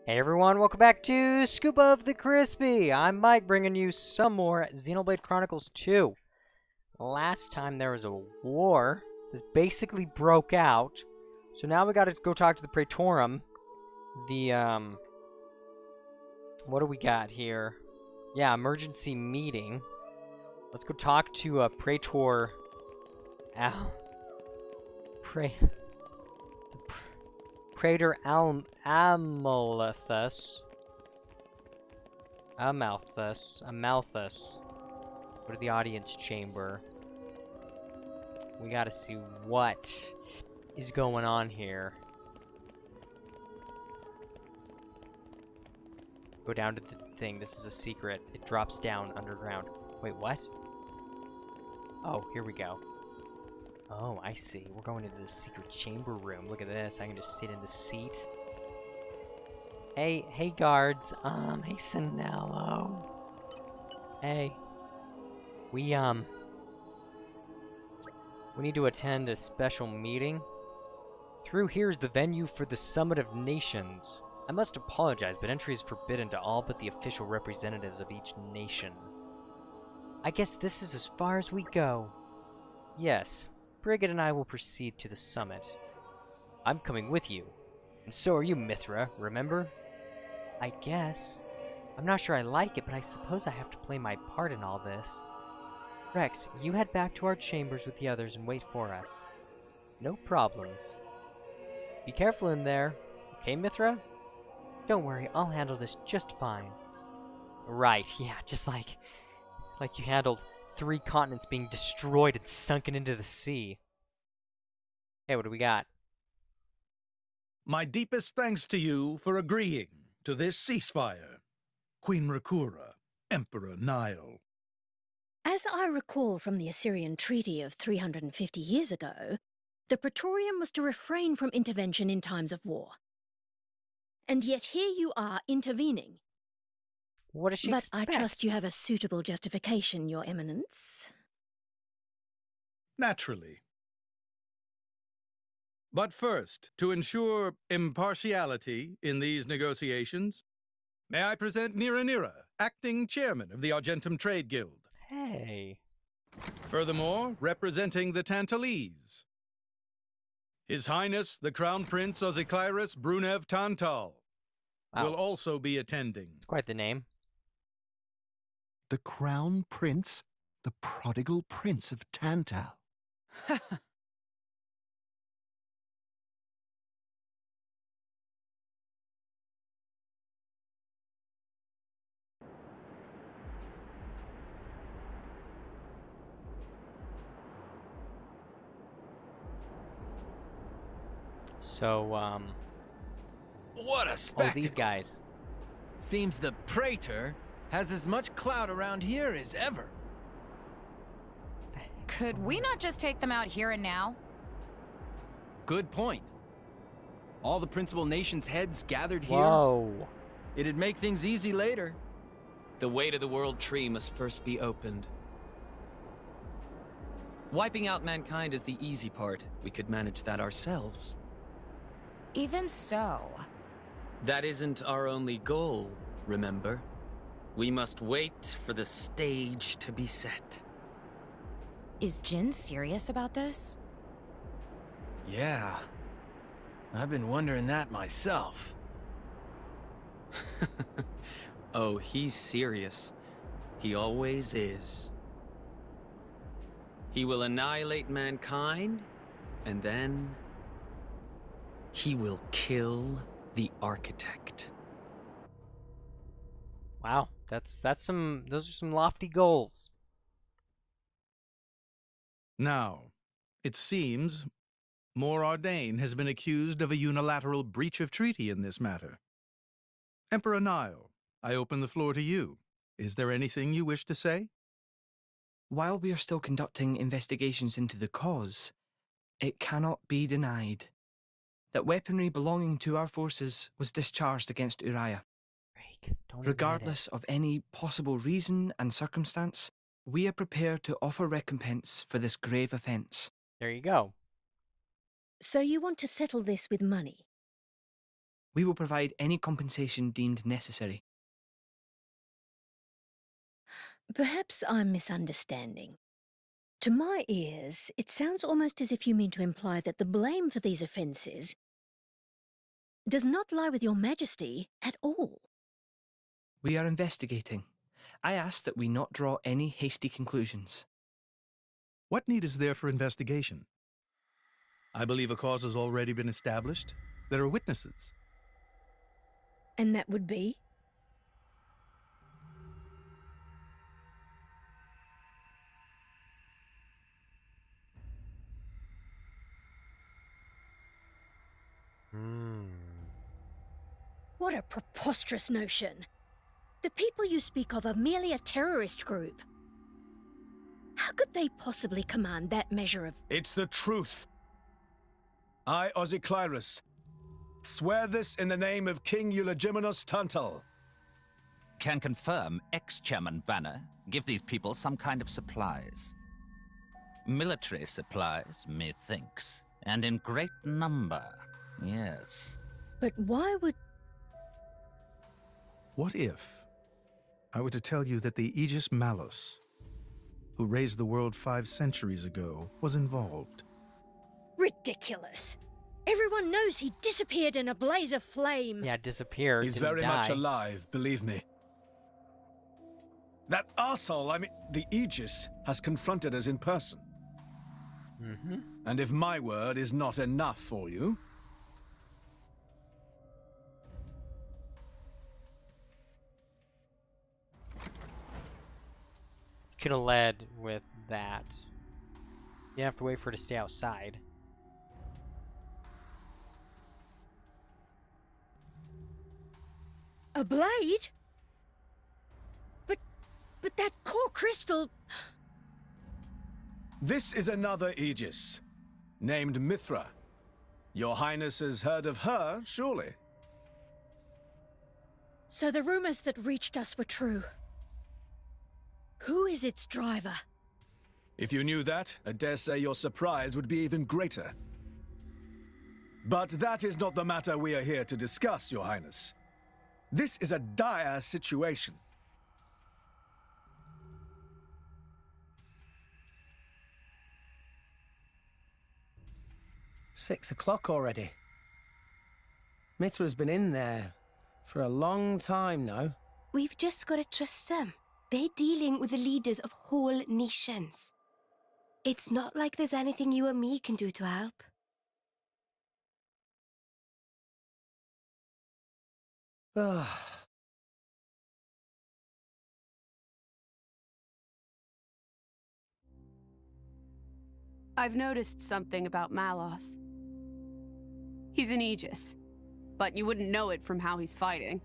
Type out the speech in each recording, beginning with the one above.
Hey everyone, welcome back to Scoop of the Crispy. I'm Mike, bringing you some more Xenoblade Chronicles 2. Last time there was a war. This basically broke out. So now we gotta go talk to the Praetorium. What do we got here? Yeah, emergency meeting. Let's go talk to Praetor Praetor Amalthus. Amalthus. Go to the audience chamber. We gotta see what is going on here. Go down to the thing. This is a secret. It drops down underground. Wait, what? Oh, here we go. Oh, I see. We're going into the secret chamber room. Look at this. I can just sit in the seat. Hey guards. Hey Sinello. Hey. We need to attend a special meeting. Through here is the venue for the Summit of Nations. I must apologize, but entry is forbidden to all but the official representatives of each nation. I guess this is as far as we go. Yes. Brigid and I will proceed to the summit. I'm coming with you. And so are you, Mithra, remember? I guess. I'm not sure I like it, but I suppose I have to play my part in all this. Rex, you head back to our chambers with the others and wait for us. No problems. Be careful in there. Okay, Mithra? Don't worry, I'll handle this just fine. Right, yeah, just like you handled 3 continents being destroyed and sunken into the sea. Hey, what do we got? My deepest thanks to you for agreeing to this ceasefire, Queen Rakura, Emperor Nile. As I recall from the Assyrian treaty of 350 years ago, the Praetorium was to refrain from intervention in times of war. And yet here you are intervening. What does she expect? I trust you have a suitable justification, Your Eminence. Naturally. But first, to ensure impartiality in these negotiations, may I present Nira, acting chairman of the Argentum Trade Guild. Hey. Furthermore, representing the Tantalese, His Highness the Crown Prince Ozikairis Brunev Tantal will also be attending. It's quite the name. The Crown Prince, the prodigal Prince of Tantal. So, what a spectacle! oh, these guys. Seems the Praetor has as much clout around here as ever. Could we not just take them out here and now? Good point. All the principal nations' heads gathered here. Whoa. It'd make things easy later. The way to the world tree must first be opened. Wiping out mankind is the easy part. We could manage that ourselves. Even so. That isn't our only goal, remember? We must wait for the stage to be set. Is Jin serious about this? Yeah. I've been wondering that myself. Oh, he's serious. He always is. He will annihilate mankind, and then he will kill the architect. Wow, those are some lofty goals. Now, it seems Morardain has been accused of a unilateral breach of treaty in this matter. Emperor Nile, I open the floor to you. Is there anything you wish to say? While we are still conducting investigations into the cause, it cannot be denied that weaponry belonging to our forces was discharged against Uriah. Regardless of any possible reason and circumstance, we are prepared to offer recompense for this grave offence. There you go. So you want to settle this with money? We will provide any compensation deemed necessary. Perhaps I'm misunderstanding. To my ears, it sounds almost as if you mean to imply that the blame for these offences does not lie with your Majesty at all. We are investigating. I ask that we not draw any hasty conclusions. What need is there for investigation? I believe a cause has already been established. There are witnesses. And that would be? What a preposterous notion. The people you speak of are merely a terrorist group. How could they possibly command that measure of... It's the truth. I, Ozyclyrus, swear this in the name of King Eulogimenos Tantal. Can confirm ex-chairman Banner give these people some kind of supplies. Military supplies, methinks, and in great number, yes. But why would... What if I were to tell you that the Aegis Malus, who raised the world 5 centuries ago, was involved? Ridiculous. Everyone knows he disappeared in a blaze of flame. Yeah, disappeared. He's didn't very die. much alive, believe me. That arsehole, the Aegis, has confronted us in person. And if my word is not enough for you... Could have led with that. You have to wait for her to stay outside. A blade? But that core crystal... This is another Aegis, named Mithra. Your Highness has heard of her, surely? So the rumors that reached us were true. Who is its driver? If you knew that, I dare say your surprise would be even greater. But that is not the matter we are here to discuss, Your Highness. This is a dire situation. "6 o'clock already. Mithra's been in there for a long time now. We've just got to trust them. They're dealing with the leaders of whole nations. It's not like there's anything you or me can do to help. Ugh. I've noticed something about Malos. He's an Aegis, but you wouldn't know it from how he's fighting.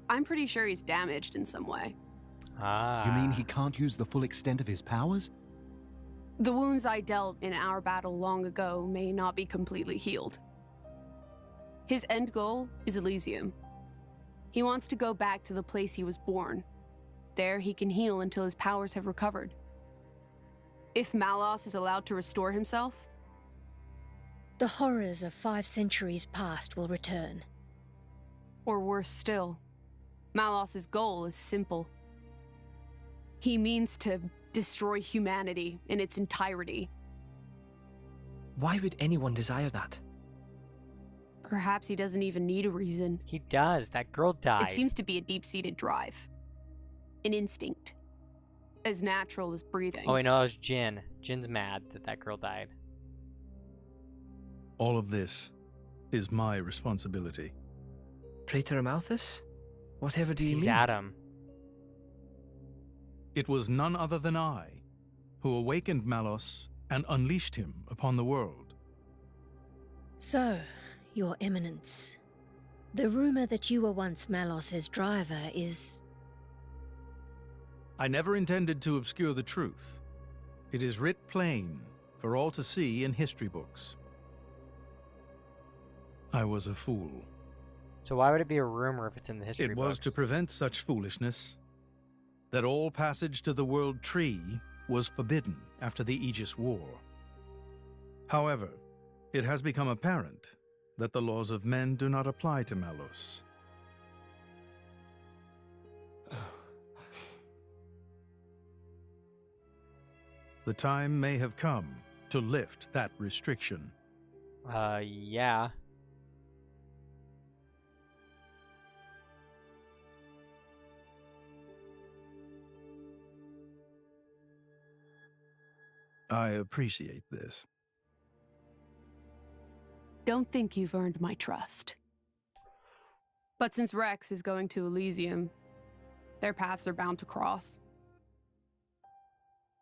I'm pretty sure he's damaged in some way. You mean he can't use the full extent of his powers? The wounds I dealt in our battle long ago may not be completely healed. His end goal is Elysium. He wants to go back to the place he was born. There he can heal until his powers have recovered. If Malos is allowed to restore himself... The horrors of 5 centuries past will return. Or worse still, Malos's goal is simple. He means to destroy humanity in its entirety. Why would anyone desire that? Perhaps he doesn't even need a reason. He does. That girl died. It seems to be a deep-seated drive. An instinct. As natural as breathing. Oh, wait, no, it was Jin. Jin's mad that that girl died. All of this is my responsibility. Praetor Amalthus? Whatever do you He's mean? Adam. It was none other than I who awakened Malos and unleashed him upon the world. So, Your Eminence, the rumor that you were once Malos's driver is... I never intended to obscure the truth. It is writ plain for all to see in history books. I was a fool. So why would it be a rumor if it's in the history It was books? to prevent such foolishness that all passage to the World Tree was forbidden after the Aegis War. However, It has become apparent that the laws of men do not apply to Malos. The time may have come to lift that restriction. Yeah. I appreciate this. Don't think you've earned my trust. But since Rex is going to Elysium, their paths are bound to cross.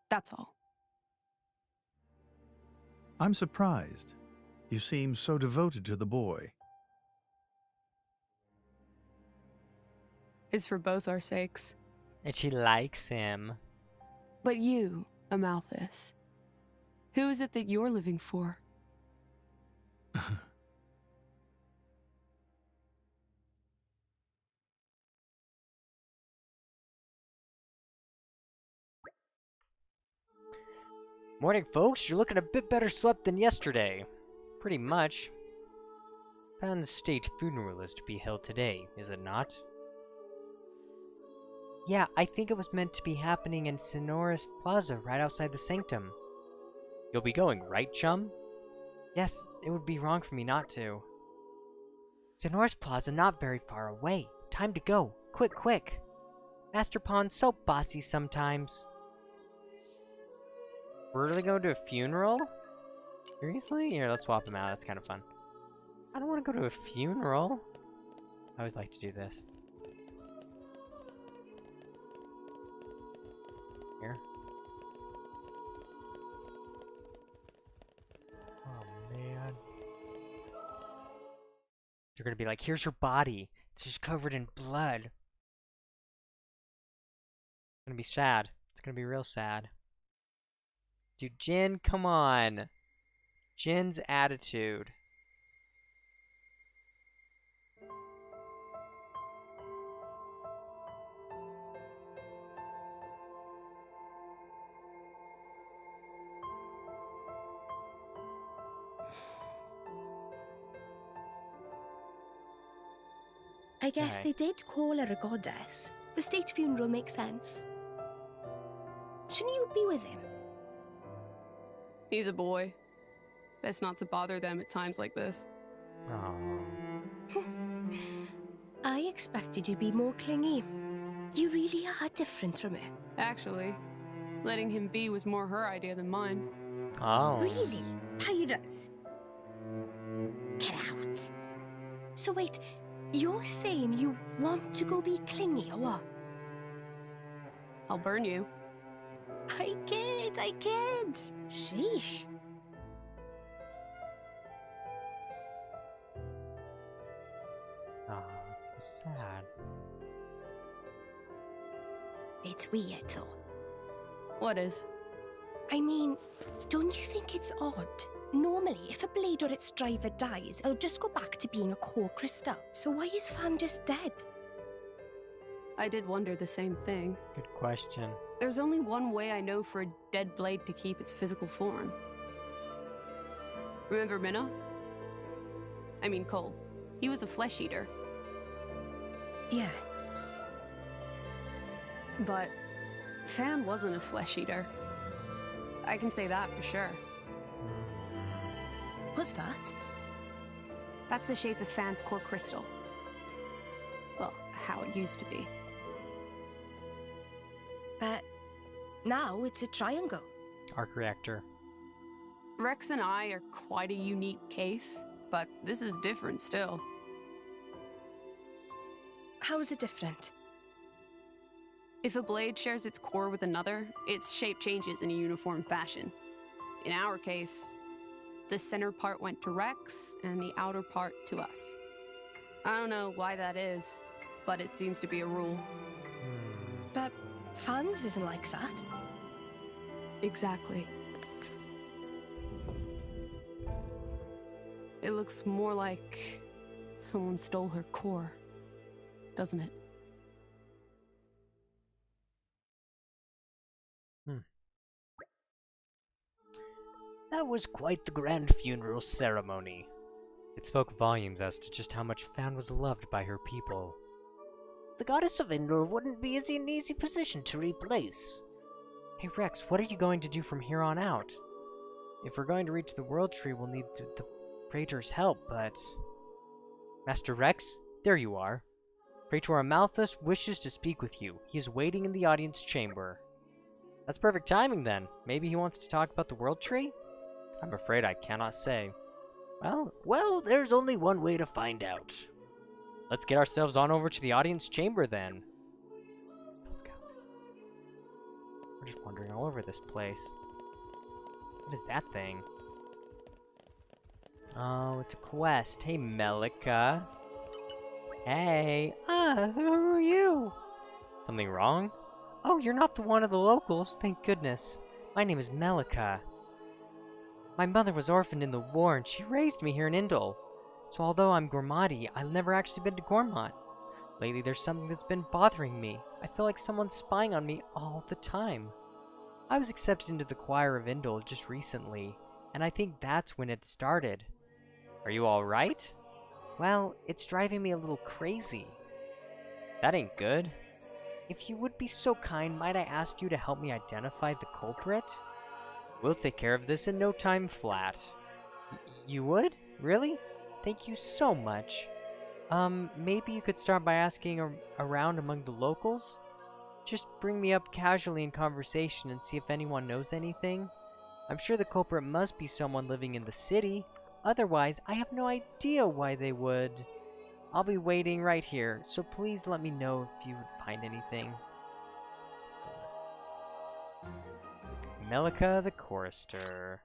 That's all. I'm surprised. You seem so devoted to the boy. It's for both our sakes. And she likes him. But you, Amalthus, who is it that you're living for? Morning, folks. You're looking a bit better slept than yesterday. Pretty much. Fan's state funeral is to be held today, is it not? Yeah, I think it was meant to be happening in Sonoris Plaza, right outside the sanctum. You'll be going, right, chum? Yes, it would be wrong for me not to. Sonoris Plaza not very far away. Time to go. Quick, quick. Master Pawn's so bossy sometimes. We're really going to a funeral? Seriously? Here, let's swap him out. That's kind of fun. I don't want to go to a funeral. I always like to do this. Here. Oh, man. You're gonna be like, here's your body. It's just covered in blood. It's gonna be sad. It's gonna be real sad. Dude, Jin, come on. Jin's attitude. I guess they did call her a goddess. The state funeral makes sense. Shouldn't you be with him? He's a boy. Best not to bother them at times like this. Oh. I expected you to be more clingy. You really are different from her. Actually, letting him be was more her idea than mine. Oh. Really? Pirates? Get out. So wait, you're saying you want to go be clingy or what? I'll burn you. I kid. Sheesh. Oh, that's so sad. It's weird though. What is? I mean, don't you think it's odd? Normally, if a blade or its driver dies, it'll just go back to being a core crystal. So why is Fan just dead? I did wonder the same thing. Good question. There's only one way I know for a dead blade to keep its physical form. Remember Minoth? I mean Cole. He was a flesh eater. Yeah. But Fan wasn't a flesh eater. I can say that for sure. What's that? That's the shape of Fan's core crystal. Well, how it used to be. But now it's a triangle. Arc reactor. Rex and I are quite a unique case, but this is different still. How is it different? If a blade shares its core with another, its shape changes in a uniform fashion. In our case, the center part went to Rex, and the outer part to us. I don't know why that is, but it seems to be a rule. But Fan's isn't like that. Exactly. It looks more like someone stole her core, doesn't it? That was quite the grand funeral ceremony. It spoke volumes as to just how much Fan was loved by her people. The goddess of Indol wouldn't be in an easy position to replace. Hey Rex, what are you going to do from here on out? If we're going to reach the World Tree, we'll need the Praetor's help, but... Master Rex, there you are. Praetor Amalthus wishes to speak with you. He is waiting in the audience chamber. That's perfect timing then. Maybe he wants to talk about the World Tree? I'm afraid I cannot say. Well, there's only one way to find out. Let's get ourselves on over to the audience chamber then. Let's go. We're just wandering all over this place. What is that thing? Oh, it's a quest. Hey, Mellica. Hey. Who are you? Something wrong? Oh, you're not the one of the locals. Thank goodness. My name is Mellica. My mother was orphaned in the war, and she raised me here in Indol. So although I'm Gormati, I've never actually been to Gormott. Lately, there's something that's been bothering me. I feel like someone's spying on me all the time. I was accepted into the choir of Indol just recently, and I think that's when it started. Are you alright? Well, it's driving me a little crazy. That ain't good. If you would be so kind, might I ask you to help me identify the culprit? We'll take care of this in no time flat. You would? Really? Thank you so much. Maybe you could start by asking around among the locals? Just bring me up casually in conversation and see if anyone knows anything. I'm sure the culprit must be someone living in the city. Otherwise, I have no idea why they would. I'll be waiting right here, so please let me know if you would find anything. Mellica the Chorister.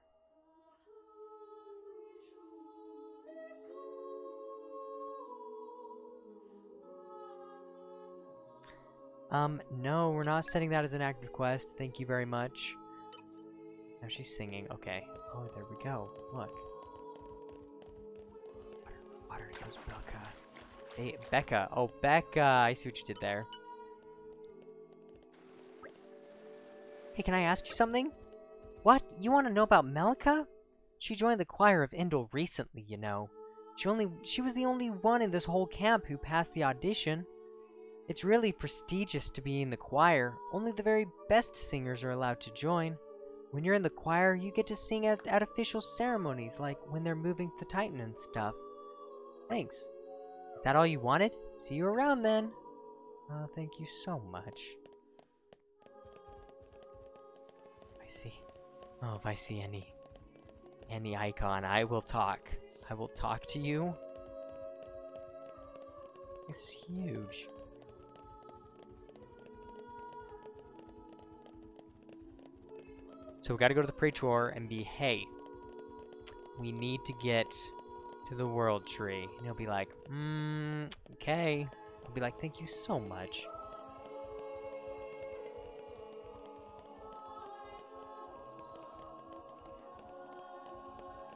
No, we're not setting that as an active quest. Thank you very much. Now she's singing. Okay. Oh, there we go. Look. Water goes Becca. Hey, Becca. Oh, Becca. I see what you did there. Hey, can I ask you something? What? You want to know about Mellica? She joined the choir of Indol recently, you know. She was the only one in this whole camp who passed the audition. It's really prestigious to be in the choir. Only the very best singers are allowed to join. When you're in the choir, you get to sing at official ceremonies, like when they're moving the Titan and stuff. Thanks. Is that all you wanted? See you around then. Thank you so much. If I see any icon, I will talk. I will talk to you. It's huge. So we gotta go to the Praetor and be, hey, we need to get to the World Tree. And he'll be like, okay. I'll be like, thank you so much.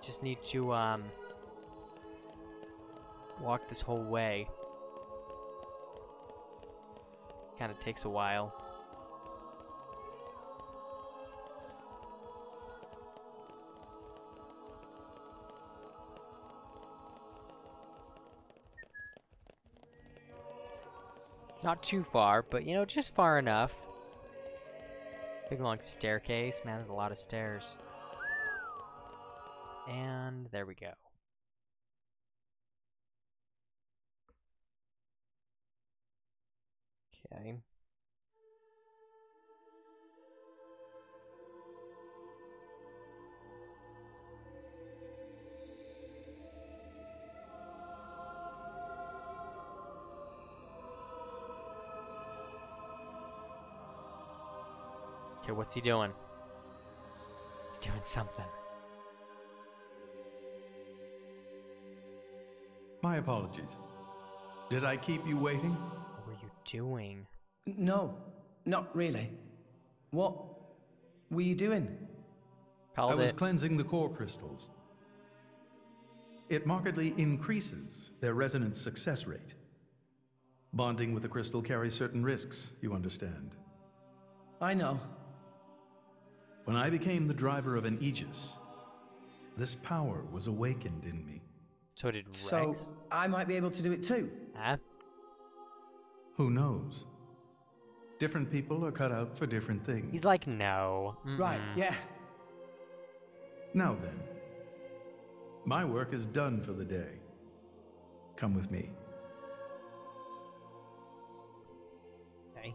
Just need to, walk this whole way. Kinda takes a while. Not too far, but you know, just far enough. Big long staircase. Man, there's a lot of stairs. And there we go. Okay. Okay, what's he doing? He's doing something. My apologies. Did I keep you waiting? What were you doing? No, not really. What were you doing? I was cleansing the core crystals. It markedly increases their resonance success rate. Bonding with a crystal carries certain risks, you understand. I know. When I became the driver of an Aegis, this power was awakened in me. So did Rex? So, I might be able to do it too? Huh? Who knows? Different people are cut out for different things. He's like, no. Right, yeah. Now then, my work is done for the day. Come with me. Okay.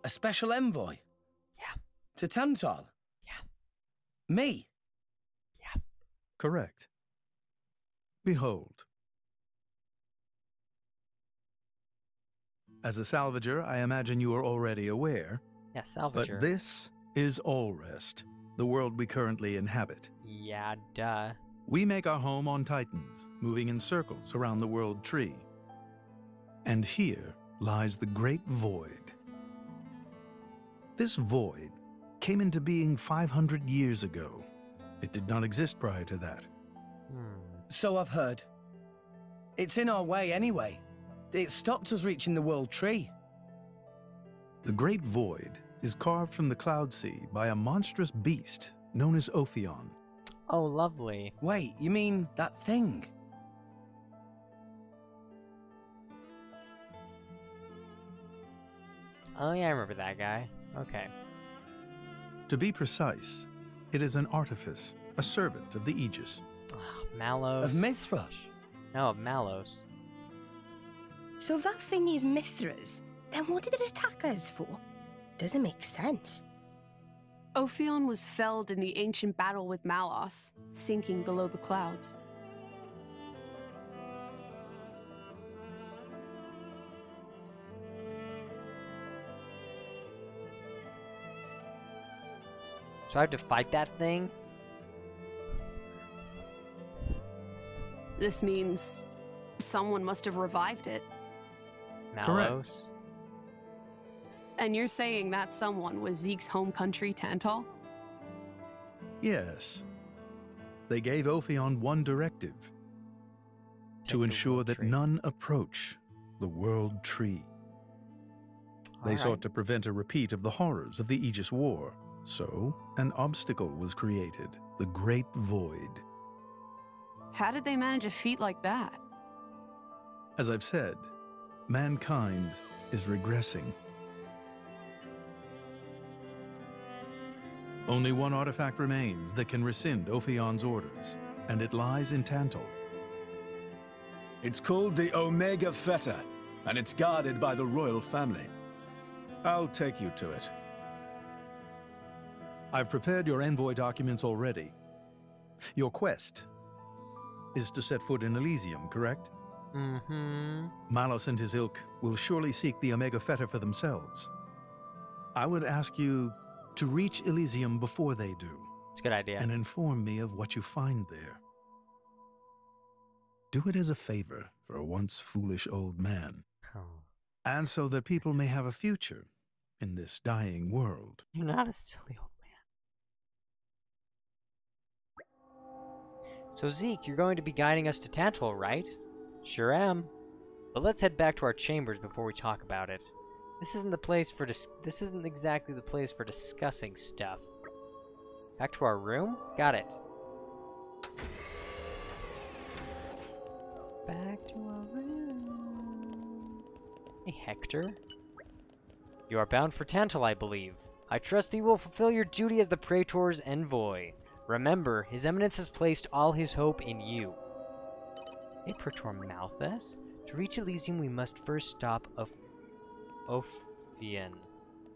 A special envoy? Yeah. To Tantal? Yeah. Me? Yeah. Correct. Behold. As a salvager, I imagine you are already aware. Yeah, salvager. But this is Allrest, the world we currently inhabit. Yeah, duh. We make our home on Titans, moving in circles around the world tree. And here lies the Great Void. This void came into being 500 years ago. It did not exist prior to that. So I've heard. It's in our way anyway. It stopped us reaching the world tree. The Great Void is carved from the Cloud Sea by a monstrous beast known as Ophion. Oh, lovely. Wait, you mean that thing? Oh yeah, I remember that guy. Okay. To be precise, it is an artifice, a servant of the Aegis. Malos. Of Mithra? No, of Malos. So if that thing is Mithra's, then what did it attack us for? Doesn't make sense. Ophion was felled in the ancient battle with Malos, sinking below the clouds. So I have to fight that thing? This means someone must have revived it. Malos? And you're saying that someone was Zeke's home country, Tantal? Yes. They gave Ophion one directive. To ensure that none approach the world tree. They sought to prevent a repeat of the horrors of the Aegis War. So, an obstacle was created, the Great Void. How did they manage a feat like that? As I've said, mankind is regressing. Only one artifact remains that can rescind Ophion's orders, and it lies in Tantal. It's called the Omega Fetter, and it's guarded by the royal family. I'll take you to it. I've prepared your envoy documents already. Your quest is to set foot in Elysium, correct? Mm-hmm. Malos and his ilk will surely seek the Omega Fetter for themselves. I would ask you to reach Elysium before they do. It's a good idea. And inform me of what you find there. Do it as a favor for a once foolish old man. Oh. And so that people may have a future in this dying world. You're not a silly old man. So Zeke, you're going to be guiding us to Tantal, right? Sure am. But let's head back to our chambers before we talk about it. This isn't exactly the place for discussing stuff. Back to our room? Got it. Back to our room. Hey, Hector. You are bound for Tantal, I believe. I trust that you will fulfill your duty as the Praetor's envoy. Remember, His Eminence has placed all his hope in you. Hey, Praetor Amalthus. To reach Elysium, we must first stop Ophion,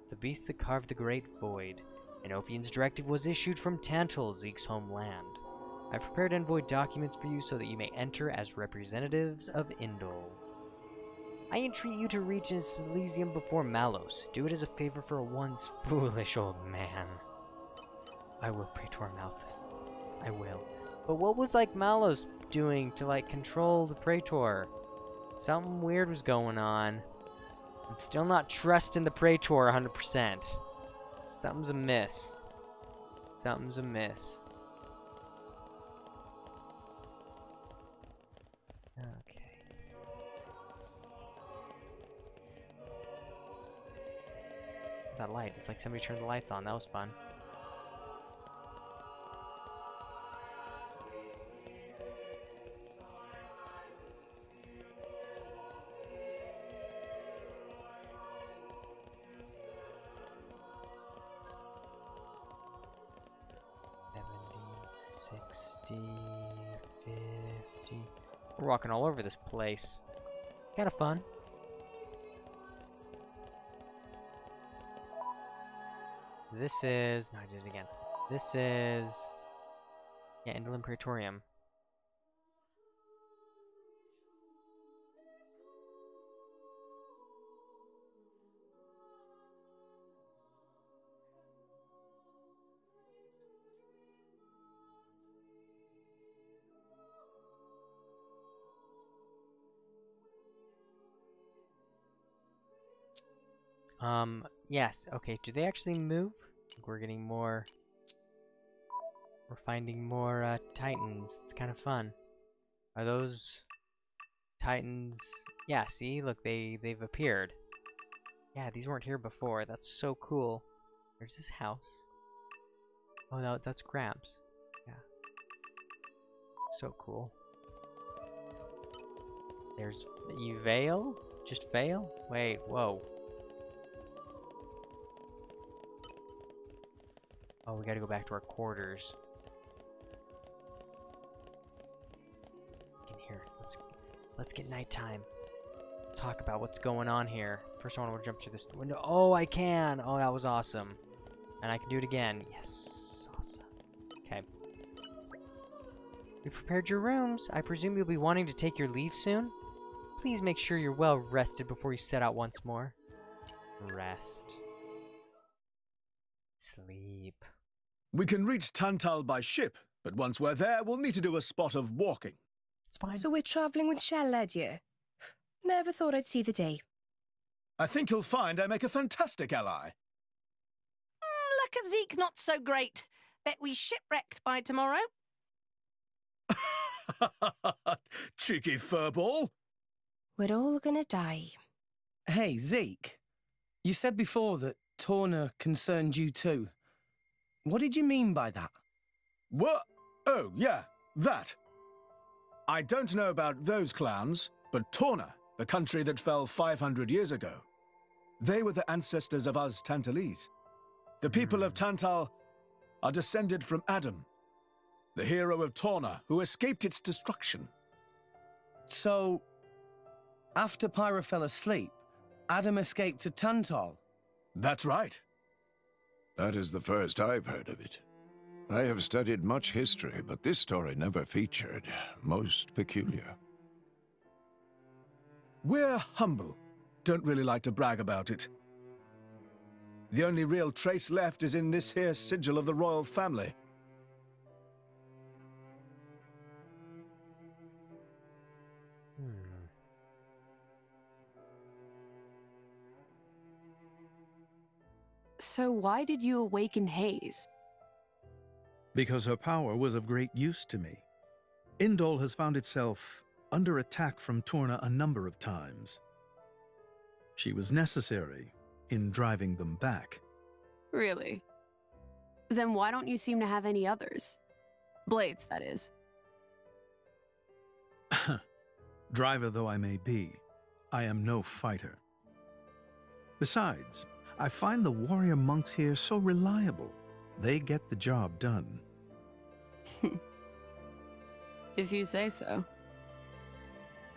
the beast that carved the Great Void. And Ophion's directive was issued from Tantal, Zeke's homeland. I've prepared envoy documents for you so that you may enter as representatives of Indol. I entreat you to reach Elysium before Malos. Do it as a favor for a once foolish old man. I will, Praetor Amalthus. I will. But what was, Malos doing to, control the Praetor? Something weird was going on. I'm still not trusting the Praetor 100%. Something's amiss. Something's amiss. Okay. That light. It's like somebody turned the lights on. That was fun. 50. We're walking all over this place. Kind of fun. This is... No, I did it again. This is... Yeah, Indoline Praetorium. Yes, okay, do they actually move? I think we're getting more... We're finding more, titans. It's kind of fun. Are those... titans... Yeah, see? Look, they've appeared. Yeah, these weren't here before. That's so cool. There's this house. Oh, no, that's Gramps. Yeah. So cool. There's... You Vale? Just Vale? Wait, whoa. Oh, we gotta go back to our quarters. In here, let's get nighttime. Talk about what's going on here. First, I want to jump through this window. Oh, I can! Oh, that was awesome. And I can do it again. Yes, awesome. Okay. We've prepared your rooms. I presume you'll be wanting to take your leave soon? Please make sure you're well rested before you set out once more. Rest. Sleep. We can reach Tantal by ship, but once we're there, we'll need to do a spot of walking. It's fine. So we're travelling with Shell, dear? Never thought I'd see the day. I think you'll find I make a fantastic ally. Luck of Zeke not so great. Bet we shipwrecked by tomorrow. Cheeky furball. We're all gonna die. Hey, Zeke. You said before that Torna concerned you too. What did you mean by that? What? Oh, yeah, that. I don't know about those clans, but Torna, the country that fell 500 years ago, they were the ancestors of us Tantalese. The people of Tantal are descended from Adam, the hero of Torna who escaped its destruction. So, after Pyra fell asleep, Adam escaped to Tantal? That's right. That is the first I've heard of it. I have studied much history, but this story never featured. Most peculiar. We're humble. Don't really like to brag about it. The only real trace left is in this here sigil of the royal family. So why did you awaken Hayes? Because her power was of great use to me. Indol has found itself under attack from Torna a number of times. She was necessary in driving them back. Really? Then why don't you seem to have any others? Blades, that is. Driver though I may be, I am no fighter. Besides, I find the warrior monks here so reliable. They get the job done. If you say so.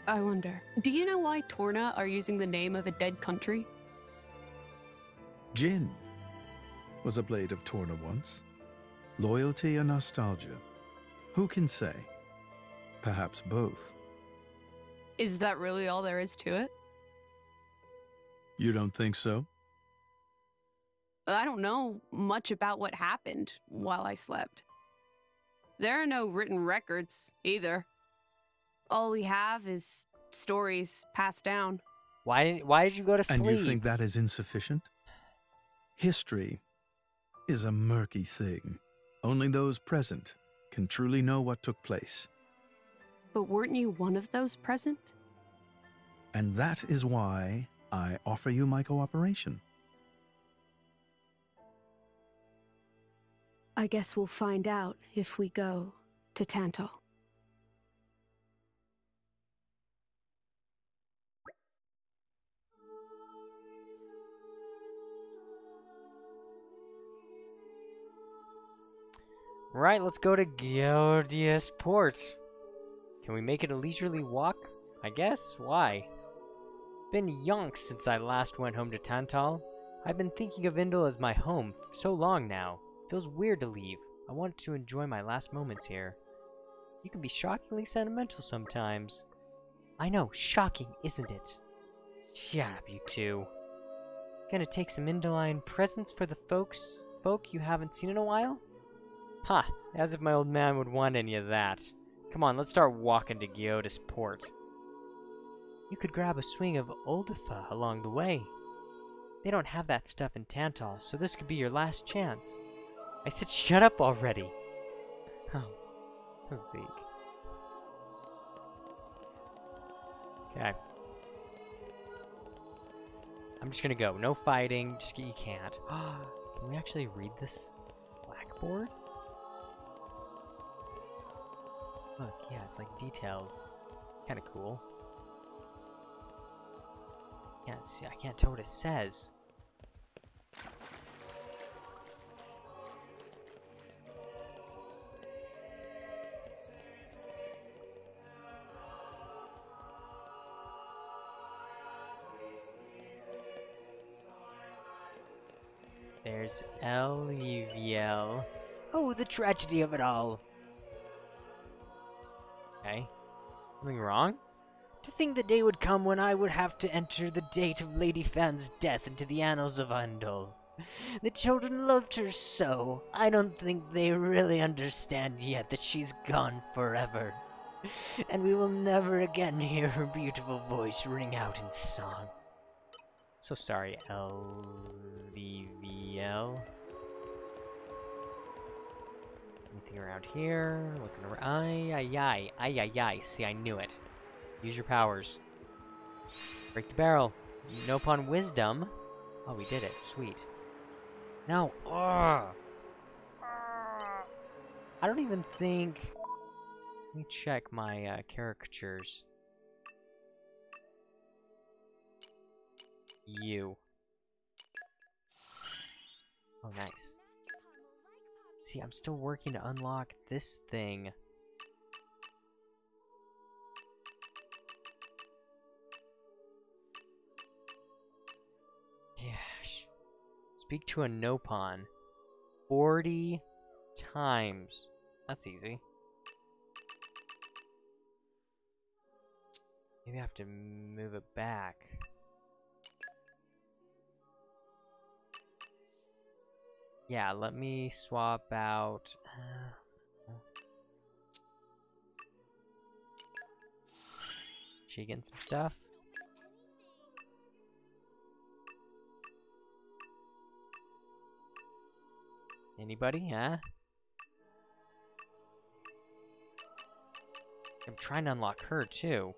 I wonder, do you know why Torna are using the name of a dead country? Jin was a blade of Torna once. Loyalty or nostalgia? Who can say? Perhaps both. Is that really all there is to it? You don't think so? I don't know much about what happened while I slept. There are no written records, either. All we have is stories passed down. Why did you go to sleep? And you think that is insufficient? History is a murky thing. Only those present can truly know what took place. But weren't you one of those present? And that is why I offer you my cooperation. I guess we'll find out if we go to Tantal. Right, let's go to Gildius Port. Can we make it a leisurely walk? I guess. Why? Been yonks since I last went home to Tantal. I've been thinking of Indol as my home for so long now. Feels weird to leave. I want to enjoy my last moments here. You can be shockingly sentimental sometimes. I know, shocking, isn't it? Shut up, you two. Gonna take some Indoline presents for the folk you haven't seen in a while? Ha! As if my old man would want any of that. Come on, let's start walking to Giotis Port. You could grab a swing of Oldifa along the way. They don't have that stuff in Tantal, so this could be your last chance. I said shut up already! Oh, Zeke. Okay. I'm just gonna go. No fighting. Just you can't. Can we actually read this blackboard? Look, yeah, it's like detailed. Kind of cool. Can't see. I can't tell what it says. There's Eliviel. Oh, the tragedy of it all. Okay. Something wrong? To think the day would come when I would have to enter the date of Lady Fan's death into the annals of Indol. The children loved her so. I don't think they really understand yet that she's gone forever. And we will never again hear her beautiful voice ring out in song. So sorry, LVVL. Anything around here? Looking around. Ay. See, I knew it. Use your powers. Break the barrel. No upon wisdom. Oh, we did it. Sweet. No. I don't even think. Let me check my caricatures. You. Oh, nice. See, I'm still working to unlock this thing. Gosh. Speak to a Nopon 40 times. That's easy. Maybe I have to move it back. Yeah, let me swap out. She getting some stuff? Anybody, huh? I'm trying to unlock her too.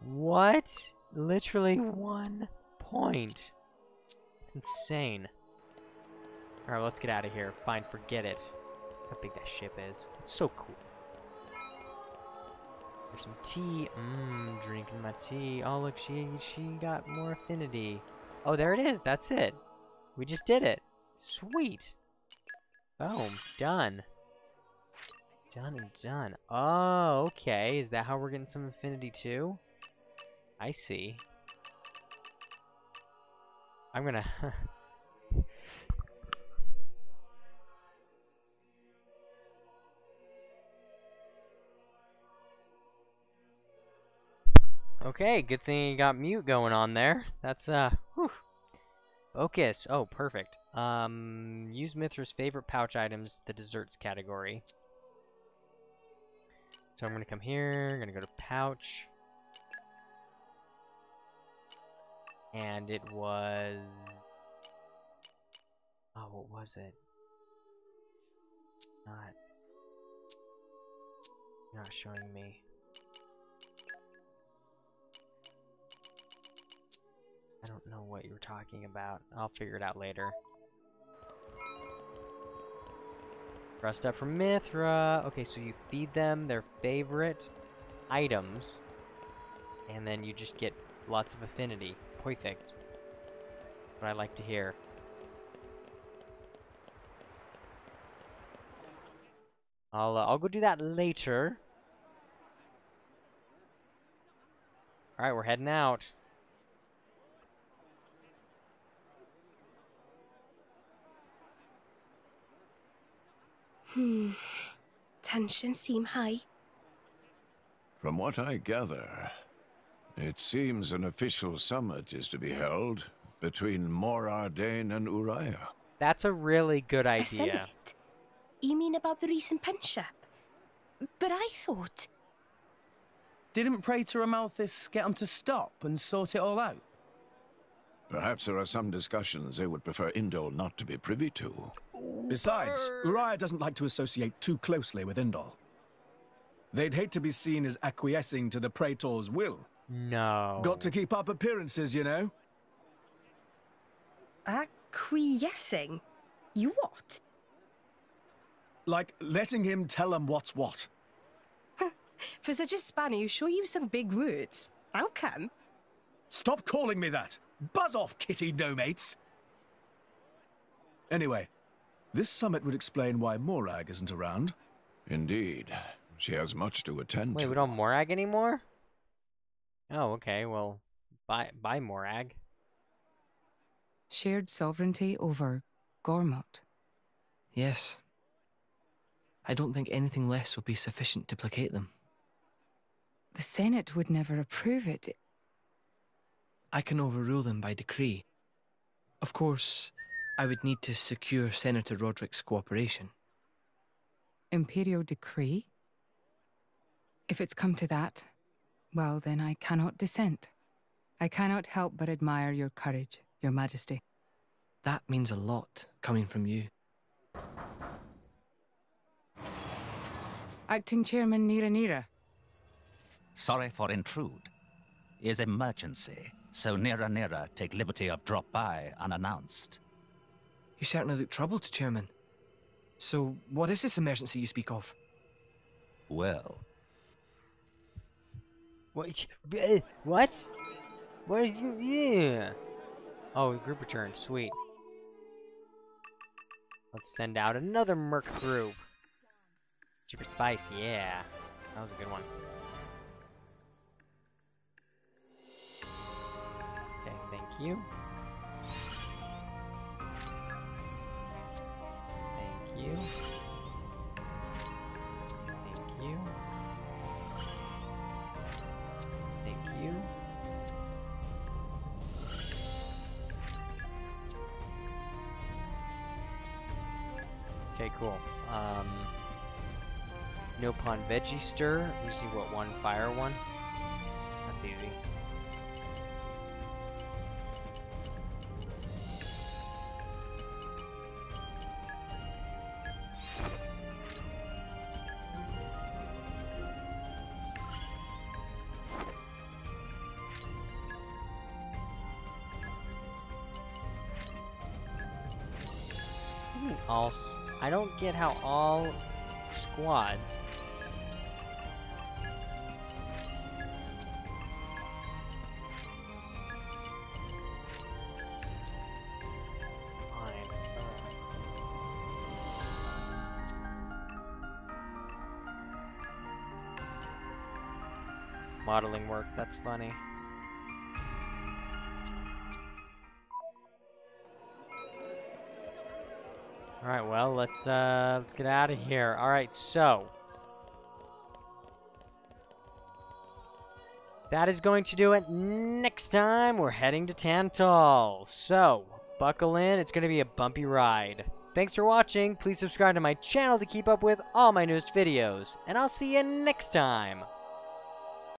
What? Literally 1 point. It's insane. Alright, let's get out of here. Fine, forget it. How big that ship is. It's so cool. There's some tea. Drinking my tea. Oh, look, she got more affinity. Oh, there it is. That's it. We just did it. Sweet. Boom. Done. Done and done. Oh, okay. Is that how we're getting some affinity too? I see. I'm gonna... Okay, good thing you got mute going on there. That's, whew. Focus. Oh, perfect. Use Mithra's favorite pouch items, the desserts category. So I'm gonna come here, gonna go to pouch. And it was... Oh, what was it? Not showing me. I don't know what you were talking about. I'll figure it out later. Rust up from Mithra. Okay, so you feed them their favorite items. And then you just get lots of affinity. Perfect. What I like to hear. I'll go do that later. All right, we're heading out. Tensions seem high. From what I gather, it seems an official summit is to be held between Morardain and Uriah. That's a really good A idea. summit? You mean about the recent penship? But I thought... Didn't Praetor Amalthus get him to stop and sort it all out? Perhaps there are some discussions they would prefer Indol not to be privy to. Besides, Uriah doesn't like to associate too closely with Indol. They'd hate to be seen as acquiescing to the Praetor's will. No. Got to keep up appearances, you know? Acquiescing? You what? Like letting him tell them what's what. For such a spanner, you sure use some big words. How come? Stop calling me that! Buzz off, kitty no-mates! Anyway, this summit would explain why Morag isn't around. Indeed. She has much to attend to. Wait, we don't Morag anymore? Oh, okay, well, bye Morag. Shared sovereignty over Gormott. Yes. I don't think anything less will be sufficient to placate them. The Senate would never approve it. I can overrule them by decree. Of course, I would need to secure Senator Roderick's cooperation. Imperial decree? If it's come to that, well, then I cannot dissent. I cannot help but admire your courage, Your Majesty. That means a lot, coming from you. Acting Chairman Nira. Sorry for intrude. Is emergency, so Nira take liberty of drop by unannounced. You certainly look troubled, Chairman. So, what is this emergency you speak of? Well... What? What? Yeah. Oh, group return, sweet. Let's send out another merc group. Super Spice, yeah. That was a good one. Okay, thank you. Thank you. Thank you. Thank you. Okay, cool. No Pawn Veggie Stir. Usually what, one fire one? That's easy. I don't get how all squads. Fine. Modeling work, that's funny. Alright, well, let's get out of here. Alright, so that is going to do it. Next time, we're heading to Tantal. So, buckle in. It's going to be a bumpy ride. Thanks for watching. Please subscribe to my channel to keep up with all my newest videos. And I'll see you next time.